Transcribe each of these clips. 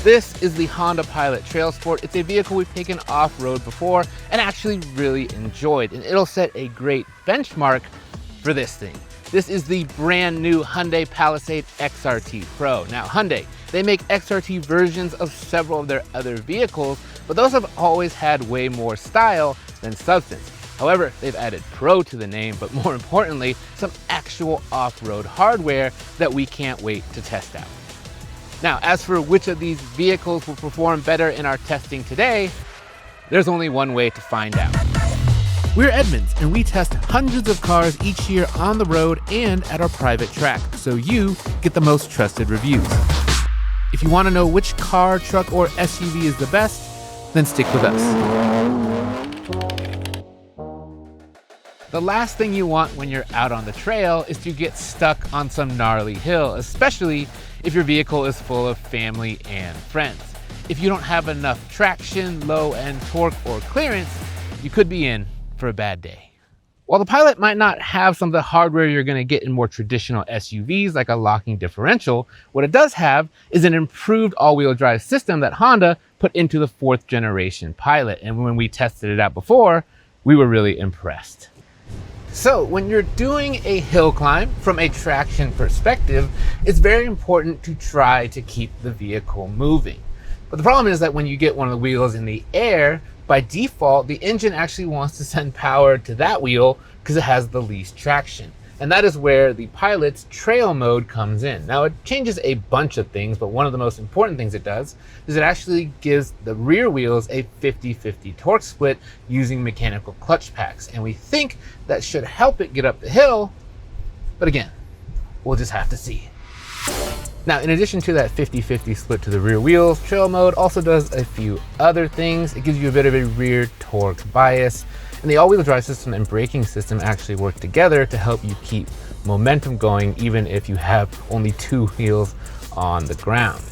This is the Honda Pilot TrailSport. It's a vehicle we've taken off-road before and actually really enjoyed, and it'll set a great benchmark for this thing. This is the brand new Hyundai Palisade XRT Pro. Now Hyundai, they make XRT versions of several of their other vehicles, but those have always had way more style than substance. However, they've added Pro to the name, but more importantly, some actual off-road hardware that we can't wait to test out. Now, as for which of these vehicles will perform better in our testing today, there's only one way to find out. We're Edmunds, and we test hundreds of cars each year on the road and at our private track, so you get the most trusted reviews. If you want to know which car, truck, or SUV is the best, then stick with us. The last thing you want when you're out on the trail is to get stuck on some gnarly hill, especially if your vehicle is full of family and friends. If you don't have enough traction, low-end torque, or clearance, you could be in for a bad day. While the Pilot might not have some of the hardware you're going to get in more traditional SUVs like a locking differential, what it does have is an improved all-wheel drive system that Honda put into the 4th generation Pilot. And when we tested it out before, we were really impressed. So when you're doing a hill climb from a traction perspective, it's very important to try to keep the vehicle moving. But the problem is that when you get one of the wheels in the air, by default, the engine actually wants to send power to that wheel because it has the least traction. And that is where the Pilot's trail mode comes in. Now it changes a bunch of things, but one of the most important things it does is it actually gives the rear wheels a 50-50 torque split using mechanical clutch packs. And we think that should help it get up the hill, but again, we'll just have to see. Now, in addition to that 50-50 split to the rear wheels, trail mode also does a few other things. It gives you a bit of a rear torque bias, and the all-wheel drive system and braking system actually work together to help you keep momentum going even if you have only 2 wheels on the ground.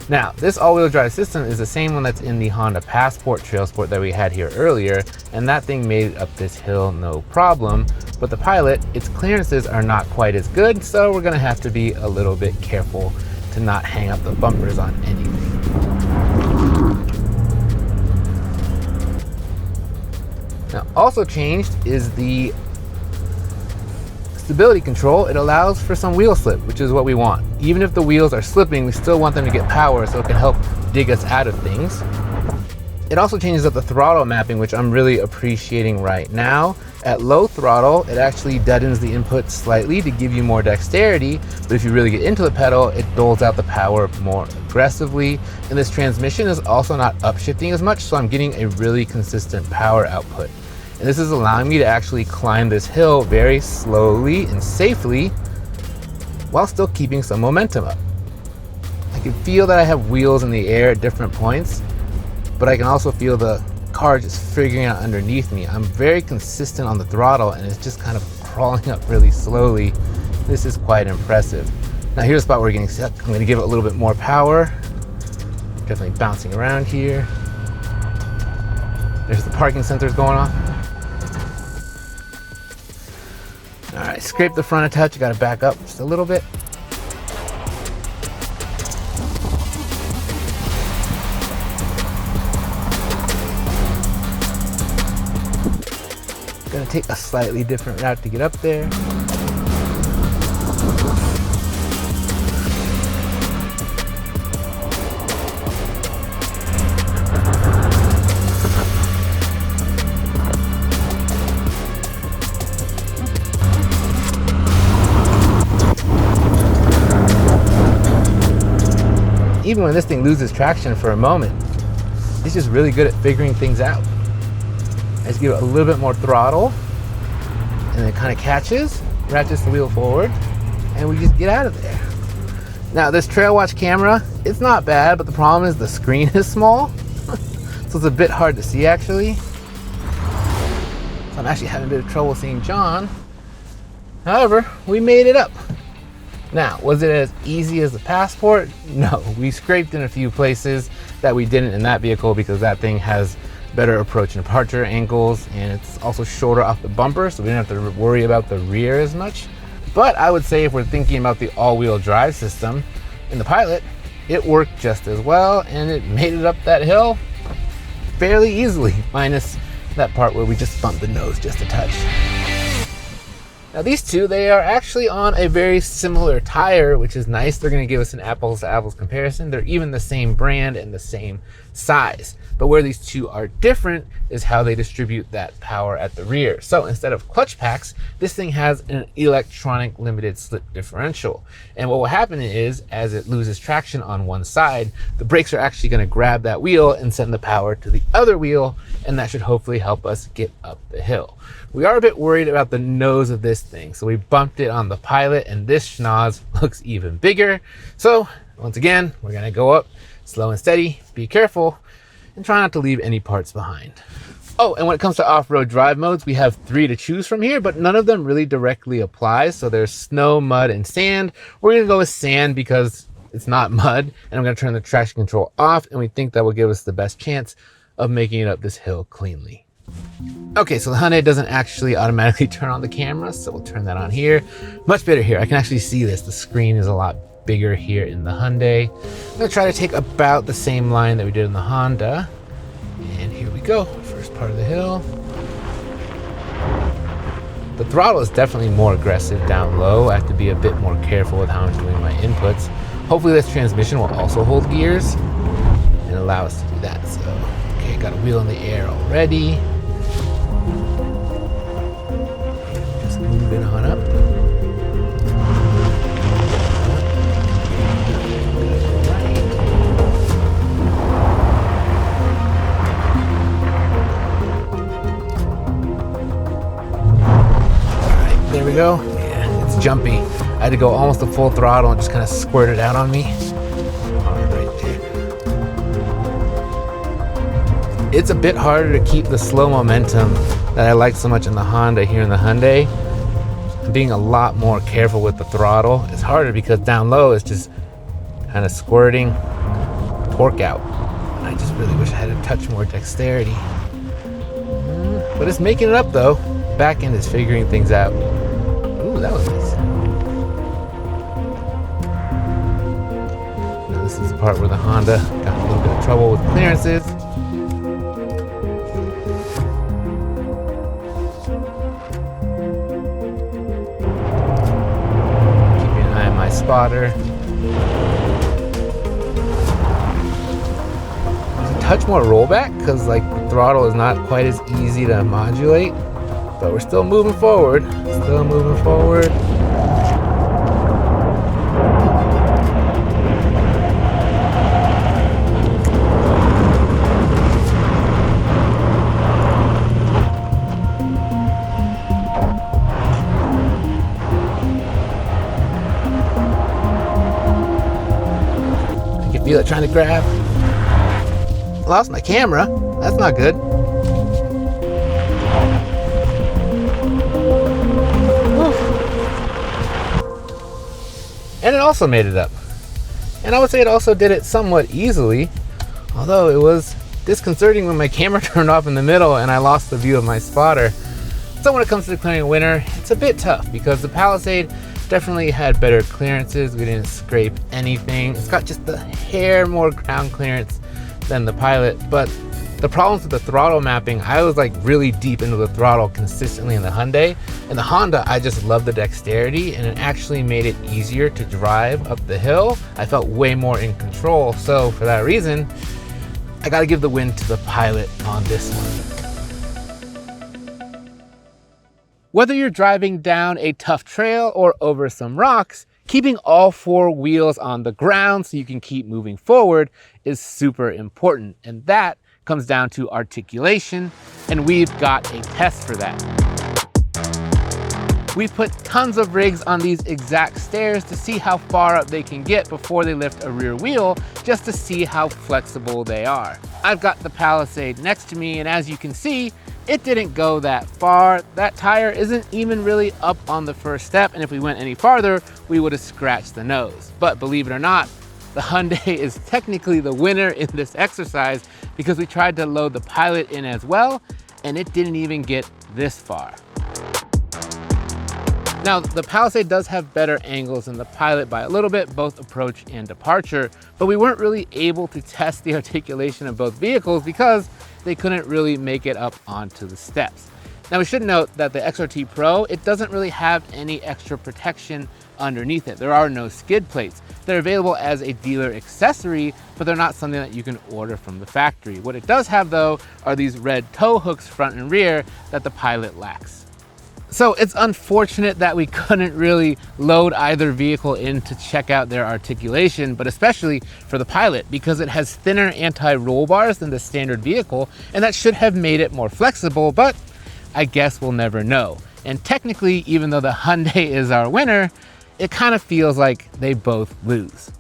Now, this all-wheel drive system is the same one that's in the Honda Passport TrailSport that we had here earlier, and that thing made it up this hill no problem. But the Pilot, its clearances are not quite as good, so we're gonna have to be a little bit careful to not hang up the bumpers on anything. Now, also changed is the stability control. It allows for some wheel slip, which is what we want. Even if the wheels are slipping, we still want them to get power so it can help dig us out of things. It also changes up the throttle mapping, which I'm really appreciating right now. At low throttle, it actually deadens the input slightly to give you more dexterity, but if you really get into the pedal, it doles out the power more aggressively. And this transmission is also not upshifting as much, so I'm getting a really consistent power output. And this is allowing me to actually climb this hill very slowly and safely while still keeping some momentum up. I can feel that I have wheels in the air at different points, but I can also feel the car just figuring out underneath me. I'm very consistent on the throttle and it's just kind of crawling up really slowly. This is quite impressive. Now here's a spot where we're getting stuck. I'm gonna give it a little bit more power. Definitely bouncing around here. There's the parking sensors going off. All right, scrape the front a touch. You gotta back up just a little bit. Gonna take a slightly different route to get up there. Even when this thing loses traction for a moment, it's just really good at figuring things out. I just give it a little bit more throttle and it kind of catches, ratchets the wheel forward, and we just get out of there. Now this Trail Watch camera, it's not bad, but the problem is the screen is small. So it's a bit hard to see actually. So I'm actually having a bit of trouble seeing John. However, we made it up. Now, was it as easy as the Passport? No, we scraped in a few places that we didn't in that vehicle because that thing has better approach and departure angles, and it's also shorter off the bumper, so we didn't have to worry about the rear as much. But I would say if we're thinking about the all-wheel drive system in the Pilot, it worked just as well, and it made it up that hill fairly easily, minus that part where we just bumped the nose just a touch. Now these two, they are actually on a very similar tire, which is nice. They're going to give us an apples to apples comparison. They're even the same brand and the same size. But where these two are different is how they distribute that power at the rear. So instead of clutch packs, this thing has an electronic limited slip differential. And what will happen is, as it loses traction on one side, the brakes are actually going to grab that wheel and send the power to the other wheel, and that should hopefully help us get up the hill. We are a bit worried about the nose of this thing, so we bumped it on the Pilot, and this schnoz looks even bigger. So once again, we're going to go up slow and steady, be careful, and try not to leave any parts behind. Oh, and when it comes to off-road drive modes, we have 3 to choose from here, but none of them really directly apply. So there's snow, mud, and sand. We're going to go with sand because it's not mud, and I'm going to turn the traction control off, and we think that will give us the best chance of making it up this hill cleanly. Okay, so the Hyundai doesn't actually automatically turn on the camera, so we'll turn that on here. Much better here. I can actually see this. The screen is a lot bigger here in the Hyundai. I'm going to try to take about the same line that we did in the Honda. And here we go. First part of the hill. The throttle is definitely more aggressive down low. I have to be a bit more careful with how I'm doing my inputs. Hopefully this transmission will also hold gears and allow us to do that. So, okay, got a wheel in the air already. Just moving on up. There we go. Yeah, it's jumpy. I had to go almost to full throttle and just kind of squirt it out on me. Right there. It's a bit harder to keep the slow momentum that I like so much in the Honda here in the Hyundai. I'm being a lot more careful with the throttle. It's harder because down low it's just kind of squirting torque out. I just really wish I had a touch more dexterity. But it's making it up though. Back end is figuring things out. Ooh, that was nice. Now this is the part where the Honda got a little bit of trouble with clearances. Keeping an eye on my spotter. There's a touch more rollback because like the throttle is not quite as easy to modulate. But we're still moving forward. Still moving forward. I can feel it trying to grab. Lost my camera. That's not good. And it also made it up. And I would say it also did it somewhat easily, although it was disconcerting when my camera turned off in the middle and I lost the view of my spotter. So when it comes to declaring a winner, it's a bit tough because the Palisade definitely had better clearances. We didn't scrape anything. It's got just the hair more ground clearance than the Pilot, but the problems with the throttle mapping, I was like really deep into the throttle consistently in the Hyundai. In the Honda, I just love the dexterity and it actually made it easier to drive up the hill. I felt way more in control. So for that reason, I gotta give the win to the Pilot on this one. Whether you're driving down a tough trail or over some rocks, keeping all 4 wheels on the ground so you can keep moving forward is super important. And that comes down to articulation, and we've got a test for that. We've put tons of rigs on these exact stairs to see how far up they can get before they lift a rear wheel, just to see how flexible they are. I've got the Palisade next to me, and as you can see, it didn't go that far. That tire isn't even really up on the first step, and if we went any farther, we would have scratched the nose. But believe it or not, the Hyundai is technically the winner in this exercise because we tried to load the Pilot in as well, and it didn't even get this far. Now, the Palisade does have better angles than the Pilot by a little bit, both approach and departure, but we weren't really able to test the articulation of both vehicles because they couldn't really make it up onto the steps. Now, we should note that the XRT Pro, it doesn't really have any extra protection underneath it. There are no skid plates. They're available as a dealer accessory, but they're not something that you can order from the factory. What it does have, though, are these red tow hooks front and rear that the Pilot lacks. So it's unfortunate that we couldn't really load either vehicle in to check out their articulation, but especially for the Pilot, because it has thinner anti-roll bars than the standard vehicle, and that should have made it more flexible, but I guess we'll never know. And technically, even though the Hyundai is our winner, it kind of feels like they both lose.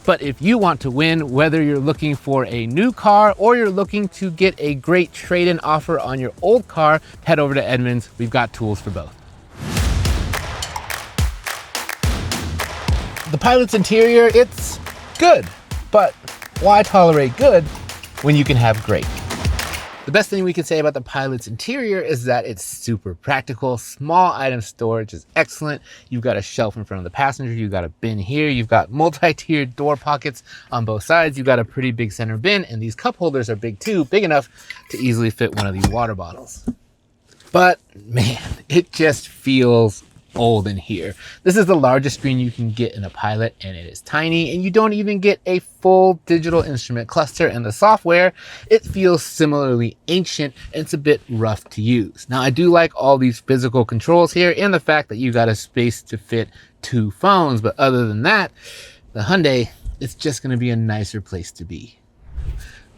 But if you want to win, whether you're looking for a new car or you're looking to get a great trade-in offer on your old car, head over to Edmunds. We've got tools for both. The Pilot's interior, it's good, but why tolerate good when you can have great? The best thing we can say about the Pilot's interior is that it's super practical. Small item storage is excellent. You've got a shelf in front of the passenger. You've got a bin here. You've got multi-tiered door pockets on both sides. You've got a pretty big center bin, and these cup holders are big too, big enough to easily fit one of these water bottles. But man, it just feels old in here. This is the largest screen you can get in a Pilot, and it is tiny, and you don't even get a full digital instrument cluster, and the software, it feels similarly ancient, and it's a bit rough to use. Now, I do like all these physical controls here and the fact that you got a space to fit 2 phones, but other than that, the Hyundai, it's just going to be a nicer place to be.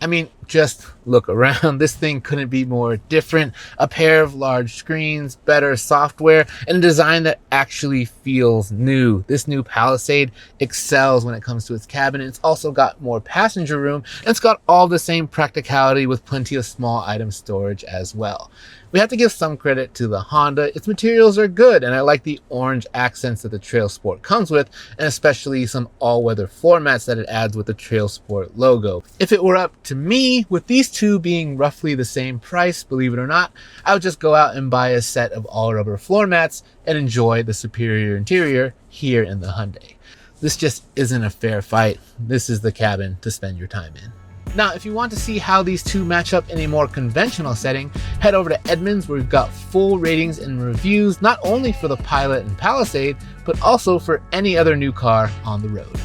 I mean, just look around. This thing couldn't be more different. A pair of large screens, better software, and a design that actually feels new. This new Palisade excels when it comes to its cabin. It's also got more passenger room, and it's got all the same practicality with plenty of small item storage as well. We have to give some credit to the Honda. Its materials are good, and I like the orange accents that the TrailSport comes with, and especially some all-weather floor mats that it adds with the TrailSport logo. If it were up to me, with these two being roughly the same price, believe it or not, I would just go out and buy a set of all-rubber floor mats and enjoy the superior interior here in the Hyundai. This just isn't a fair fight. This is the cabin to spend your time in. Now, if you want to see how these two match up in a more conventional setting, head over to Edmunds, where we've got full ratings and reviews, not only for the Pilot and Palisade, but also for any other new car on the road.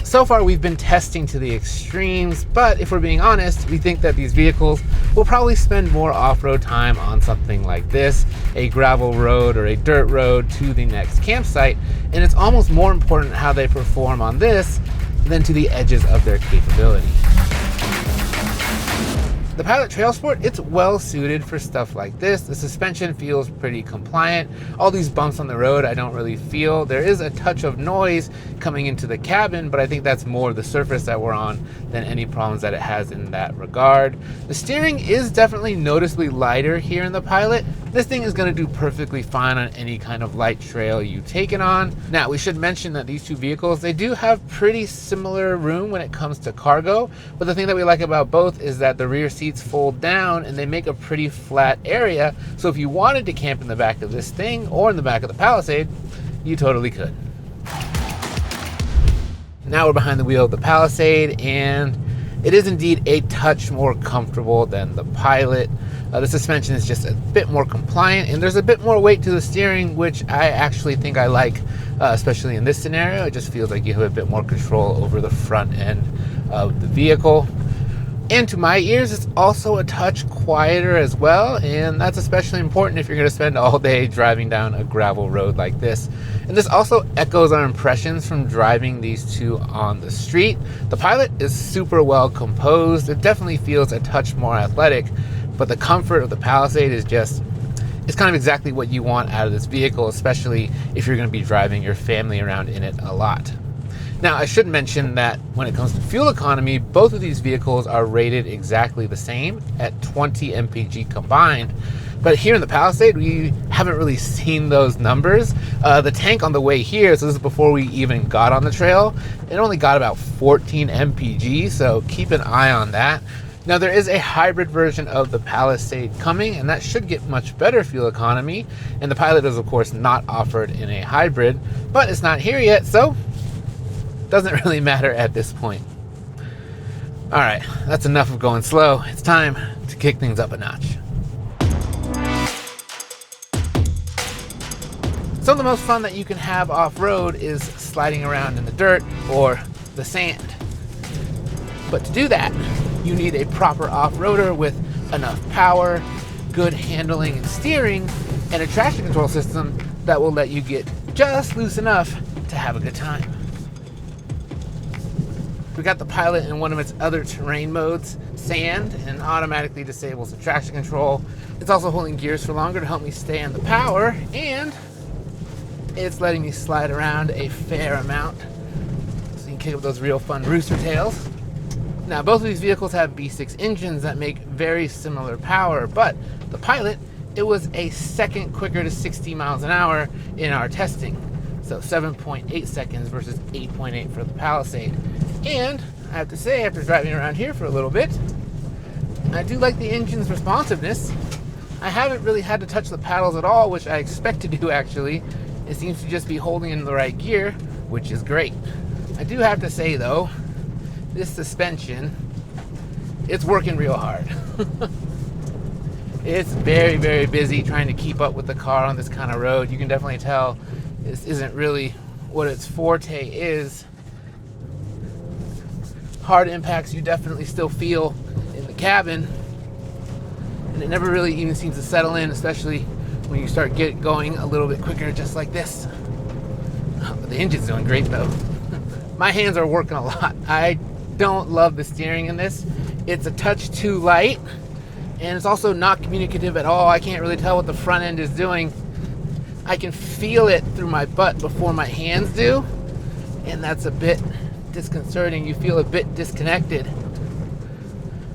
So far, we've been testing to the extremes, but if we're being honest, we think that these vehicles will probably spend more off-road time on something like this, a gravel road or a dirt road to the next campsite, and it's almost more important how they perform on this than to the edges of their capability. The Pilot TrailSport, it's well suited for stuff like this. The suspension feels pretty compliant. All these bumps on the road I don't really feel. There is a touch of noise coming into the cabin, but I think that's more the surface that we're on than any problems that it has in that regard. The steering is definitely noticeably lighter here in the Pilot. This thing is going to do perfectly fine on any kind of light trail you take it on. Now, we should mention that these two vehicles, they do have pretty similar room when it comes to cargo, but the thing that we like about both is that the rear seats fold down and they make a pretty flat area, so if you wanted to camp in the back of this thing or in the back of the Palisade, you totally could. Now we're behind the wheel of the Palisade, and it is indeed a touch more comfortable than the Pilot. The suspension is just a bit more compliant, and there's a bit more weight to the steering, which I actually think I like, especially in this scenario. It just feels like you have a bit more control over the front end of the vehicle. And to my ears, it's also a touch quieter as well, and that's especially important if you're going to spend all day driving down a gravel road like this. And this also echoes our impressions from driving these two on the street. The Pilot is super well composed. It definitely feels a touch more athletic, but the comfort of the Palisade is just, it's kind of exactly what you want out of this vehicle, especially if you're going to be driving your family around in it a lot. Now, I should mention that when it comes to fuel economy, both of these vehicles are rated exactly the same at 20 mpg combined. But here in the Palisade, we haven't really seen those numbers. The tank on the way here, so this is before we even got on the trail, it only got about 14 mpg, so keep an eye on that. Now there is a hybrid version of the Palisade coming, and that should get much better fuel economy. And the Pilot is of course not offered in a hybrid, but it's not here yet, so doesn't really matter at this point. All right, that's enough of going slow. It's time to kick things up a notch. Some of the most fun that you can have off-road is sliding around in the dirt or the sand. But to do that, you need a proper off-roader with enough power, good handling and steering, and a traction control system that will let you get just loose enough to have a good time. We got the Pilot in one of its other terrain modes, sand, and automatically disables the traction control. It's also holding gears for longer to help me stay on the power, and it's letting me slide around a fair amount so you can kick up those real fun rooster tails. Now, both of these vehicles have V6 engines that make very similar power, but the Pilot, it was a second quicker to 60 miles an hour in our testing. So 7.8 seconds versus 8.8 for the Palisade. And I have to say, after driving around here for a little bit, I do like the engine's responsiveness. I haven't really had to touch the paddles at all, which I expect to do actually. It seems to just be holding in the right gear, which is great. I do have to say though, this suspension, it's working real hard. It's very, very busy trying to keep up with the car on this kind of road. You can definitely tell this isn't really what its forte is. Hard impacts you definitely still feel in the cabin, and it never really even seems to settle in, especially when you start going a little bit quicker, just like this. But the engine's doing great though. My hands are working a lot. I don't love the steering in this. It's a touch too light, and it's also not communicative at all. I can't really tell what the front end is doing. I can feel it through my butt before my hands do, and that's a bit disconcerting. You feel a bit disconnected.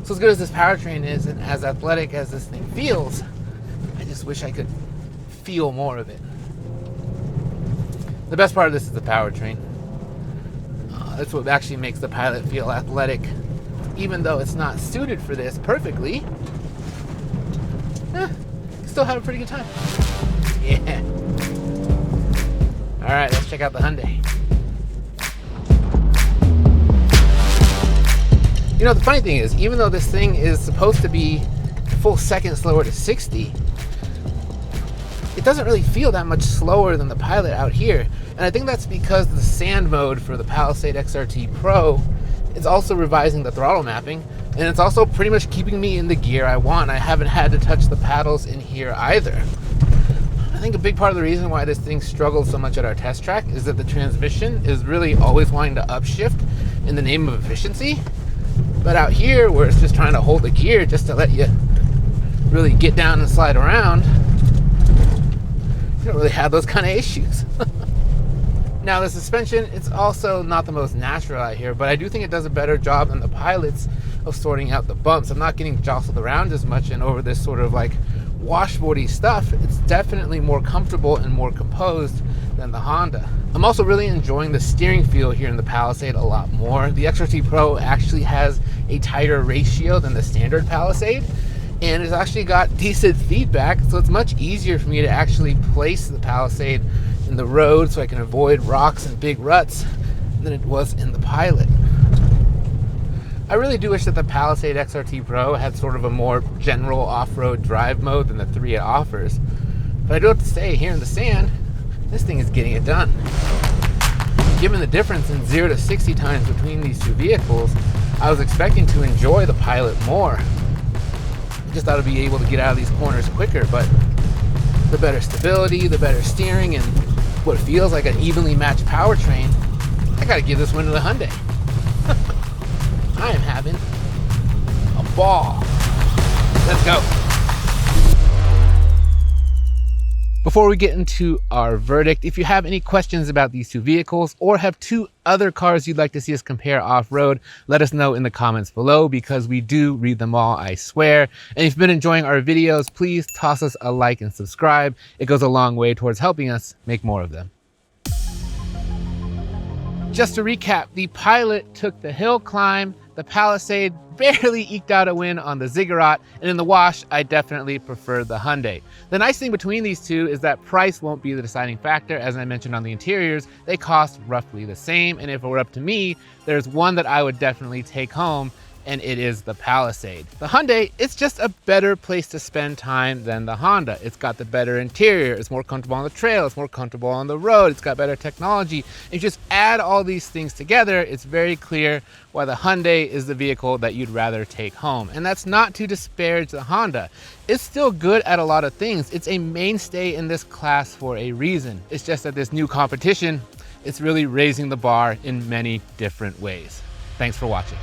So as good as this powertrain is and as athletic as this thing feels, I just wish I could feel more of it. The best part of this is the powertrain. That's what actually makes the Pilot feel athletic, even though it's not suited for this perfectly. Still have a pretty good time. Yeah. All right, let's check out the Hyundai. You know, the funny thing is, even though this thing is supposed to be a full second slower to 60, it doesn't really feel that much slower than the Pilot out here. And I think that's because the sand mode for the Palisade XRT Pro is also revising the throttle mapping, and it's also pretty much keeping me in the gear I want. I haven't had to touch the paddles in here either. I think a big part of the reason why this thing struggled so much at our test track is that the transmission is really always wanting to upshift in the name of efficiency. But out here, where it's just trying to hold the gear just to let you really get down and slide around, you don't really have those kind of issues. Now the suspension, it's also not the most natural out here, but I do think it does a better job than the Pilot's of sorting out the bumps. I'm not getting jostled around as much, and over this sort of like washboardy stuff, it's definitely more comfortable and more composed than the Honda. I'm also really enjoying the steering feel here in the Palisade a lot more. The XRT Pro actually has a tighter ratio than the standard Palisade, and it's actually got decent feedback, so it's much easier for me to actually place the Palisade in the road so I can avoid rocks and big ruts than it was in the Pilot. I really do wish that the Palisade XRT Pro had sort of a more general off-road drive mode than the 3 it offers. But I do have to say, here in the sand, this thing is getting it done. Given the difference in 0 to 60 times between these two vehicles, I was expecting to enjoy the Pilot more. I just thought I'd be able to get out of these corners quicker, but the better stability, the better steering, and what feels like an evenly matched powertrain, I gotta give this one to the Hyundai. I am having a ball. Let's go. Before we get into our verdict, if you have any questions about these two vehicles or have two other cars you'd like to see us compare off-road, let us know in the comments below, because we do read them all, I swear. And if you've been enjoying our videos, please toss us a like and subscribe. It goes a long way towards helping us make more of them. Just to recap, the Pilot took the hill climb, the Palisade barely eked out a win on the Ziggurat, and in the wash, I definitely prefer the Hyundai. The nice thing between these two is that price won't be the deciding factor. As I mentioned on the interiors, they cost roughly the same, and if it were up to me, there's one that I would definitely take home, and it is the Palisade. The Hyundai, it's just a better place to spend time than the Honda. It's got the better interior, it's more comfortable on the trail, it's more comfortable on the road, it's got better technology. If you just add all these things together, it's very clear why the Hyundai is the vehicle that you'd rather take home. And that's not to disparage the Honda. It's still good at a lot of things. It's a mainstay in this class for a reason. It's just that this new competition, it's really raising the bar in many different ways. Thanks for watching.